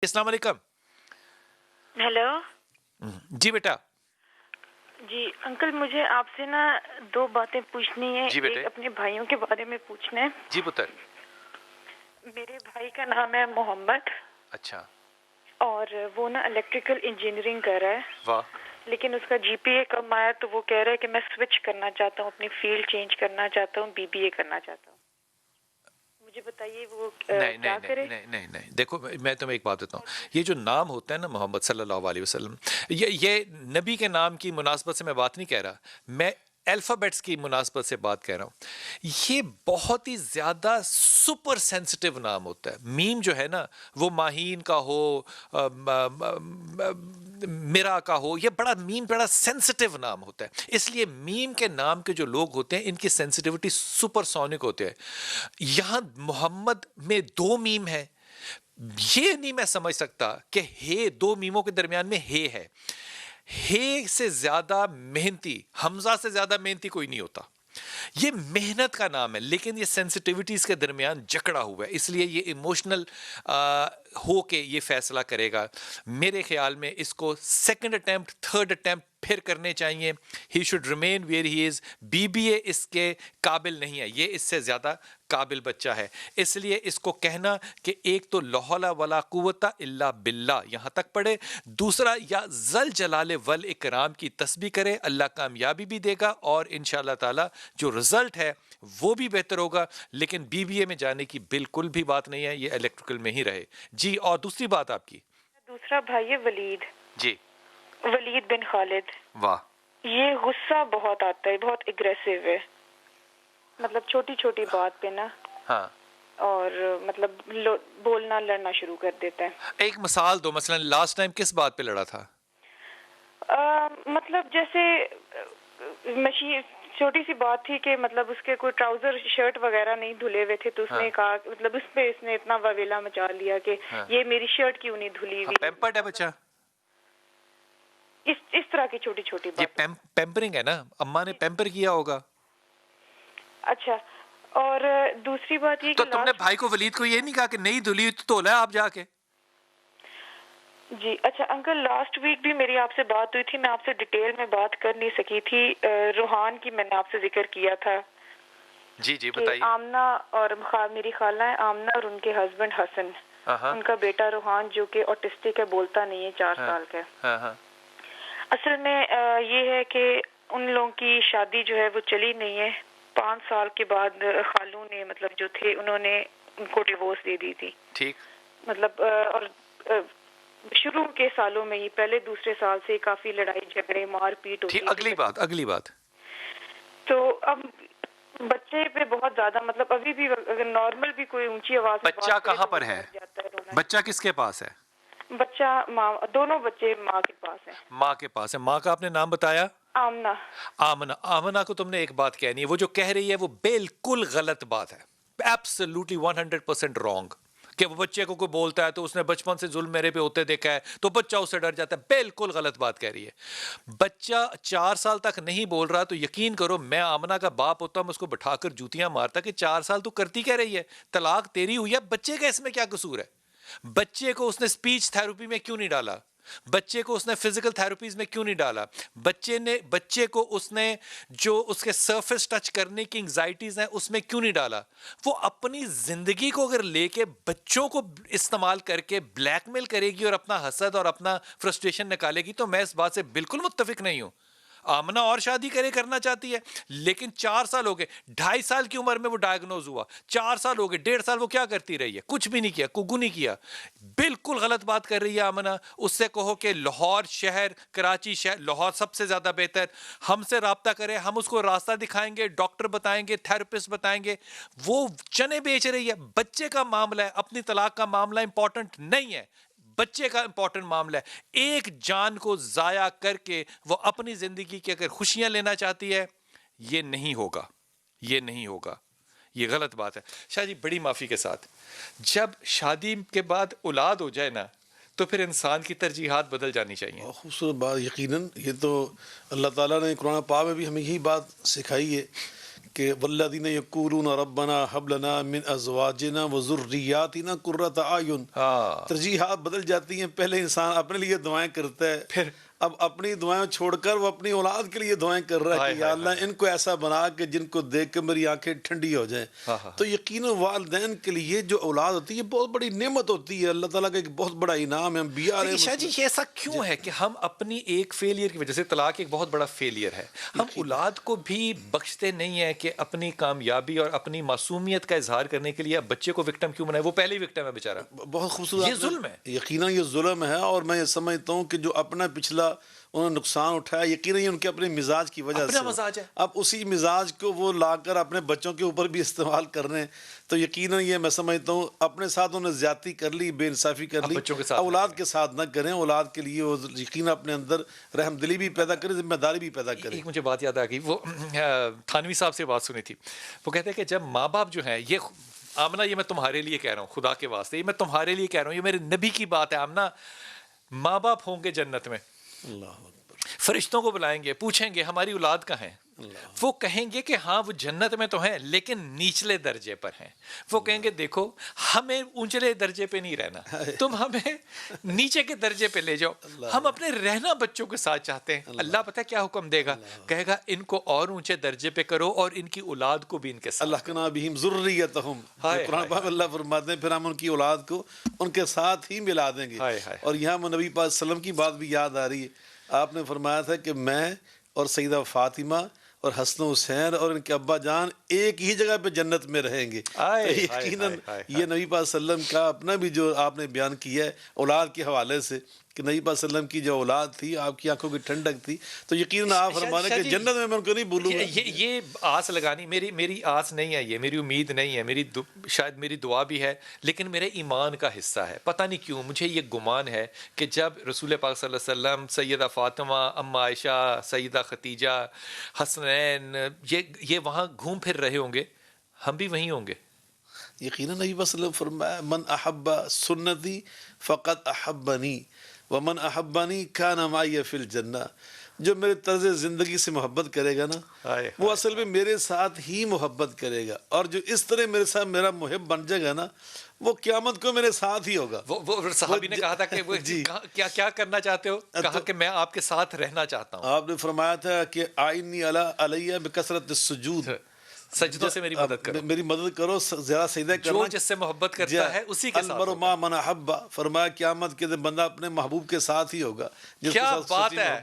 السلام علیکم. ہیلو. جی بیٹا. جی انکل مجھے آپ سے نا دو باتیں پوچھنی ہے. جی بیٹے. ایک اپنے بھائیوں کے بارے میں پوچھنا ہے. جی پتر. میرے بھائی کا نام ہے محمد. اچھا. اور وہ نا الیکٹریکل انجینئرنگ کر رہا ہے. واہ. لیکن اس کا جی پی اے کم آیا تو وہ کہہ رہا ہے کہ میں سوئچ کرنا چاہتا ہوں, اپنی فیلڈ چینج کرنا چاہتا ہوں, بی بی اے کرنا چاہتا ہوں. مجھے بتائیے وہ کیا کرے. نہیں دیکھو میں تمہیں ایک بات بتاؤں. یہ جو نام ہوتا ہے نا محمد صلی اللہ علیہ وسلم, یہ نبی کے نام کی مناسبت سے میں بات نہیں کہہ رہا, میں الفابیٹس کی مناسبت سے بات کہہ رہا ہوں. یہ بہت ہی زیادہ سپر سینسٹیو نام ہوتا ہے. میم جو ہے نا وہ ماہین کا ہو, میرا کا ہو, یہ بڑا سینسٹیو نام ہوتا ہے. اس لیے میم کے نام کے جو لوگ ہوتے ہیں ان کی سینسٹیوٹی سپر سونک ہوتے ہیں. یہاں محمد میں دو میم ہے, یہ نہیں میں سمجھ سکتا کہ ہے دو میموں کے درمیان میں ہے سے زیادہ محنتی, حمزہ سے زیادہ محنتی کوئی نہیں ہوتا. یہ محنت کا نام ہے لیکن یہ سینسٹیوٹیز کے درمیان جکڑا ہوا ہے, اس لیے یہ ایموشنل ہو کے یہ فیصلہ کرے گا. میرے خیال میں اس کو سیکنڈ اٹیمپٹ, تھرڈ اٹیمپٹ پھر کرنے چاہیے. He should remain where he is. بی بی اے اس کے قابل نہیں ہے, یہ اس سے زیادہ قابل بچہ ہے. اس لیے اس کو کہنا کہ ایک تو لا حول ولا قوت الا باللہ یہاں تک پڑھے, دوسرا یا ذل جلال والاکرام کی تسبیح کرے, اللہ کامیابی بھی دے گا اور انشاءاللہ تعالی جو رزلٹ ہے وہ بھی بہتر ہوگا. لیکن بی بی اے میں جانے کی بالکل بھی بات نہیں ہے, یہ الیکٹریکل میں ہی رہے. جی اور دوسری بات آپ کی. دوسرا بھائی ہے ولید. جی. ولید بن خالد. واہ. یہ غصہ بہت آتا ہے, بہت اگریسو ہے, مطلب چھوٹی چھوٹی بات پہ نا. ہاں. اور مطلب بولنا لڑنا شروع کر دیتا ہے. ایک مثال دو, مثلا لاسٹ ٹائم کس بات پہ لڑا تھا؟ مطلب جیسے مشین, چھوٹی سی بات تھی کہ مطلب اس کے کوئی ٹراؤزر شرٹ وغیرہ نہیں دھلے ہوئے تھے تو اس نے کہا, مطلب اس پہ اس نے اتنا واویلا مچا لیا کہ یہ میری شرٹ کیوں نہیں دھلی ہوئی. پیمپرڈ ہے بچہ. اس طرح کی چھوٹی چھوٹی بات. یہ پیمپرنگ ہے نا, اماں نے پیمپر کیا ہوگا. اچھا. اور دوسری بات یہ تو کہ تم نے بھائی کو ولید کو یہ نہیں کہا کہ نہیں دھلی تو دھولا ہے آپ جا کے؟ جی اچھا انکل, لاسٹ ویک بھی میری آپ سے بات ہوئی تھی, میں آپ سے ڈیٹیل میں بات کر نہیں سکی تھی. روحان کی میں نے آپ سے ذکر کیا تھا. جی جی بتائیے. آمنہ اور میری خالہ ہے آمنہ اور ان کے ہسبینڈ حسن, ان کا بیٹا روحان جو کہ آٹسٹک ہے, بولتا نہیں ہے, 4 سال کا ہے. اصل میں یہ ہے کہ ان لوگوں کی شادی جو ہے وہ چلی نہیں ہے. 5 سال کے بعد خالو نے مطلب جو تھے انہوں نے ان کو ڈیورس دے دی تھی. ٹھیک. مطلب اور شروع کے سالوں میں ہی پہلے دوسرے سال سے کافی لڑائی جھگڑے مار پیٹ ہوتی. اگلی بات. تو اب بچے پہ بہت زیادہ, مطلب ابھی بھی اگر نارمل بھی کوئی اونچی آواز میں بچہ کہاں پر ہے؟ بچہ کس کے پاس ہے؟ بچہ ماں, دونوں بچے ماں کے پاس ہیں. ماں کے پاس ہے. ماں کا آپ نے نام بتایا؟ آمنہ. آمنہ کو تم نے ایک بات کہنی ہے, وہ جو کہہ رہی ہے وہ بالکل غلط بات ہے, ایبسلیوٹلی 100% رانگ. کہ وہ بچے کو کوئی بولتا ہے تو اس نے بچپن سے ظلم میرے پہ ہوتے دیکھا ہے تو بچہ اس سے ڈر جاتا ہے, بالکل غلط بات کہہ رہی ہے. بچہ 4 سال تک نہیں بول رہا تو یقین کرو میں آمنہ کا باپ ہوتا ہوں اس کو بٹھا کر جوتیاں مارتا کہ 4 سال تو کرتی کہہ رہی ہے, طلاق تیری ہوئی ہے, بچے کا اس میں کیا قصور ہے؟ بچے کو اس نے اسپیچ تھراپی میں کیوں نہیں ڈالا؟ بچے کو اس نے فزیکل تھراپیز میں کیوں نہیں ڈالا؟ بچے کو اس نے جو اس کے سرفیس ٹچ کرنے کی انگزائٹیز ہیں اس میں کیوں نہیں ڈالا؟ وہ اپنی زندگی کو اگر لے کے بچوں کو استعمال کر کے بلیک میل کرے گی اور اپنا حسد اور اپنا فرسٹریشن نکالے گی تو میں اس بات سے بالکل متفق نہیں ہوں. آمنہ اور شادی کرنا چاہتی ہے لیکن 4 سال ہو گئے, 2.5 سال کی عمر میں وہ ڈائگنوز ہوا, 4 سال ہو گئے, 1.5 سال وہ کیا کرتی رہی ہے؟ کچھ بھی نہیں کیا, کگو نہیں کیا. بالکل غلط بات کر رہی ہے آمنہ. اس سے کہو کہ لاہور شہر, کراچی شہر, لاہور سب سے زیادہ بہتر, ہم سے رابطہ کرے, ہم اس کو راستہ دکھائیں گے, ڈاکٹر بتائیں گے, تھراپسٹ بتائیں گے. وہ چنے بیچ رہی ہے. بچے کا معاملہ ہے, اپنی طلاق کا معاملہ امپورٹنٹ نہیں ہے, بچے کا امپورٹنٹ معاملہ ہے. ایک جان کو ضائع کر کے وہ اپنی زندگی کی اگر خوشیاں لینا چاہتی ہے, یہ نہیں ہوگا, یہ نہیں ہوگا, یہ غلط بات ہے. شاہ جی بڑی معافی کے ساتھ, جب شادی کے بعد اولاد ہو جائے نا تو پھر انسان کی ترجیحات بدل جانی چاہیے. خوبصورت بات, یقیناً یہ تو اللہ تعالیٰ نے قرآن پاک میں بھی ہمیں یہی بات سکھائی ہے کہ والذین یقولون ربنا ھب لنا من ازواجنا وذریاتنا قرۃ اعین، ترجیحات بدل جاتی ہیں. پہلے انسان اپنے لیے دعائیں کرتا ہے، پھر اب اپنی دعائیں چھوڑ کر وہ اپنی اولاد کے لیے دعائیں کر رہا ہے کہ یا اللہ ان کو ایسا بنا کہ جن کو دیکھ کے میری آنکھیں ٹھنڈی ہو جائیں. تو یقیناً والدین کے لیے جو اولاد ہوتی ہے بہت بڑی نعمت ہوتی ہے، اللہ تعالیٰ کا ایک بہت بڑا انعام ہے. انبیاء علیہ شاہ جی یہ ایسا کیوں ہے کہ ہم اپنی ایک فیلئر کی وجہ سے، طلاق ایک بہت بڑا فیلئر ہے، ہم اولاد کو بھی بخشتے نہیں ہیں کہ اپنی کامیابی اور اپنی معصومیت کا اظہار کرنے کے لیے بچے کو وکٹم کیوں بنائے؟ وہ پہلے ہی وکٹم ہے بیچارہ. بہت خوبصورت، یہ ظلم ہے. یقیناً یہ ظلم ہے. اور میں یہ سمجھتا ہوں کہ جو اپنا پچھلا انہوں نے نقصان اٹھایا یقیناً ان کے اپنے مزاج کی وجہ سے، اپنا مزاج ہے، اب اسی مزاج کو وہ لا کر اپنے بچوں کے اوپر بھی استعمال کر رہے ہیں. تو یقیناً یہ میں سمجھتا ہوں اپنے ساتھ انہوں نے زیادتی کر لی، بے انصافی کر لی. اولاد کے ساتھ نہ کریں، اولاد کے لیے وہ یقیناً اپنے اندر رحم دلی بھی پیدا کریں، ذمہ داری بھی پیدا کریں. ایک مجھے بات یاد آ گئی، وہ تھانوی صاحب سے بات سنی تھی، وہ کہتے ہیں کہ جب ماں باپ جو ہیں، یہ آمنہ یہ میں تمہارے لیے کہہ رہا ہوں، خدا کے واسطے یہ میں تمہارے لیے کہہ رہا ہوں، یہ میرے نبی کی بات ہے آمنہ، ماں باپ ہوں گے جنت میں، اللہ فرشتوں کو بلائیں گے، پوچھیں گے ہماری اولاد کہاں ہیں، وہ کہیں گے کہ ہاں وہ جنت میں تو ہیں لیکن نیچلے درجے پر ہیں. وہ کہیں گے دیکھو ہمیں اونچلے درجے پہ نہیں رہنا، تم ہمیں نیچے کے درجے پہ لے جاؤ، ہم اپنے رہنا بچوں کے ساتھ چاہتے ہیں. اللہ پتہ کیا حکم دے گا؟ کہے گا ان کو اور اونچے درجے پہ کرو اور ان کی اولاد کو بھی ان کے ساتھ. الحقنا بہم ذریتہم، قرآن پاک میں اللہ فرماتے ہیں پھر ہم ان کی اولاد کو ان کے ساتھ ہی ملا دیں گے. اور یہاں نبی پاک صلی اللہ علیہ وسلم کی بات بھی یاد آ رہی ہے. آپ نے فرمایا تھا کہ میں اور سیدہ فاطمہ اور حسن و حسین اور ان کے ابا جان ایک ہی جگہ پہ جنت میں رہیں گے. یقیناً یہ نبی پاک صلی اللہ علیہ وسلم کا اپنا بھی جو آپ نے بیان کیا ہے اولاد کے حوالے سے کہ نبی پاک صلی اللہ علیہ وسلم کی جو اولاد تھی آپ کی آنکھوں کی ٹھنڈک تھی، تو یقیناً آپ فرمانے کہ جنت میں ان کو نہیں بھولوں گا. یہ آس لگانی میری آس نہیں ہے، یہ میری امید نہیں ہے، شاید میری دعا بھی ہے لیکن میرے ایمان کا حصہ ہے. پتہ نہیں کیوں مجھے یہ گمان ہے کہ جب رسول پاک صلی اللہ علیہ وسلم، سیدہ فاطمہ، ام عائشہ، سیدہ ختیجہ، حسنین یہ وہاں گھوم پھر رہے ہوں گے، ہم بھی وہیں ہوں گے. یقیناً نبی صلی اللہ علیہ وسلم فرمایا من احب سنتی فقط احبنی ومن احبنی کان معی فی الجنہ. جو میرے طرز زندگی سے محبت کرے گا نا وہ اصل میں میرے ساتھ ہی محبت کرے گا، اور جو اس طرح میرے ساتھ میرا محب بن جائے گا نا وہ قیامت کو میرے ساتھ ہی ہوگا. وہ صحابی نے کہا تھا کہ کیا کرنا چاہتے ہو؟ کہا کہ میں آپ کے ساتھ رہنا چاہتا ہوں. آپ نے فرمایا تھا کہ آئینی علیہ بکثرت السجود، سجدوں سے میری مدد کرو، میری مدد کرو، زیادہ سجدے کرنا. جو جس سے محبت کرتا ہے اسی کے ساتھ المرء مع من احب، فرمایا قیامت کے دن بندہ اپنے محبوب کے ساتھ ہی ہوگا. کیا بات ہے.